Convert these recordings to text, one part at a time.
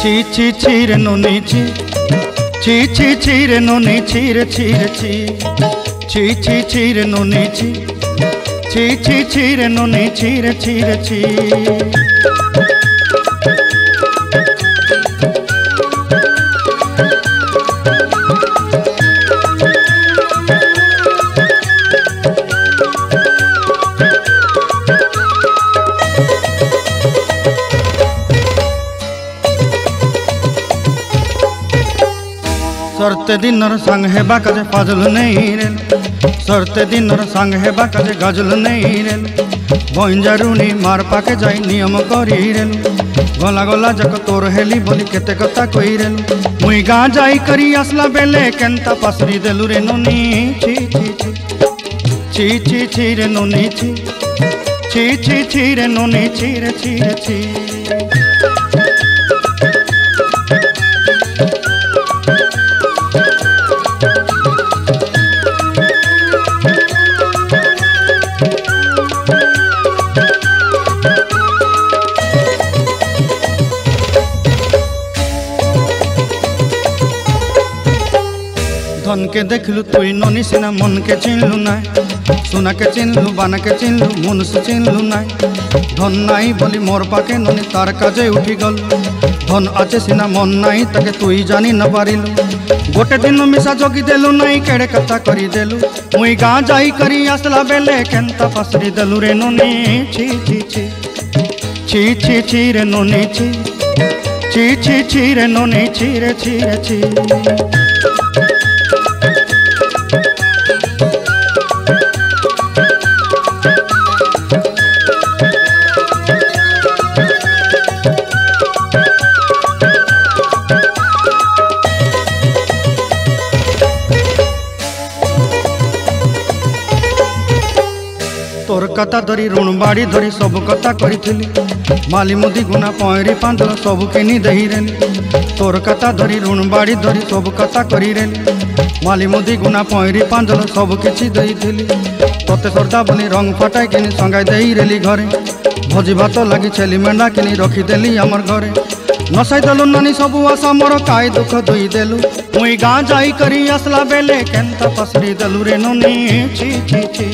ची ची ची रे नोनी ची ची ची ची रे नोनी ची रे ची रे ची ची ची ची रे नोनी ची ची ची ची रे नोनी ची रे ची रे ची। सरते दिनर संग हेबा काजे फाजल नहीं रेल सरते दिनर संग हेबा काजे गजल नहीं रेल बंजारुनी मार पाके जाई नियम करी रेल गला गला जक तोर हेली बोली केते कथा कई रेल मुई गाँ जाई करी आसला बेले केंता पासरी देलु रे नोनी ची ची ची ची ची ची रे नोनी ची ची ची ची रे नोनी ची रे ची रे ची। धन के देखलु तुई नोनी सिना मन के चिन्हलु ना सोना के चिन्हलु बाना के चिन्हलु मन से चिन्हलु ना धन नाई बोली मोर पाके नोनी तार काजे उठी गल धन आचे सिना मन नाई ताके तुई जानी न पारिलु गोटे दिन मिसा जोगी देलु नाई केड़े कथा करी देलु मुई गाँ जाई करी आसला बेले केंता पासरी देलु रे नोनी ची ची ची ची ची ची रे नोनी ची ची ची ची रे नोनी ची रे ची रे ची। तोर कथा धरी ऋण बाड़ी धरी सब कथा करी माली मुदी गुना पयरी पांदल सब किनी दही रेली तोर कथा धरी ऋण बाड़ी धरी सब कथा करी रेली माली मुदी गुना पयरी पांदल सब किछि दही थी तोते सरदा बोली रंग फटाई किनी संगाई दही रेली घरे भोजी भात लगी छेली मेंढा किनी रखीदेली आमर घरे नसाई देलु नानी सबू आशा मोर काय दुख दुई देलु मुई गाँ जाई करी आसला बेले केंता पसरी देलु रे नोनी ची ची ची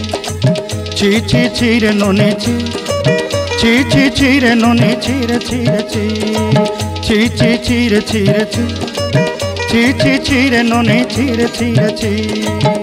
ची ची ची रे नोनी ची ची ची ची रे नोनी ची रे ची रे ची ची ची ची रे ची रे ची ची ची ची रे नोनी ची रे ची रे ची।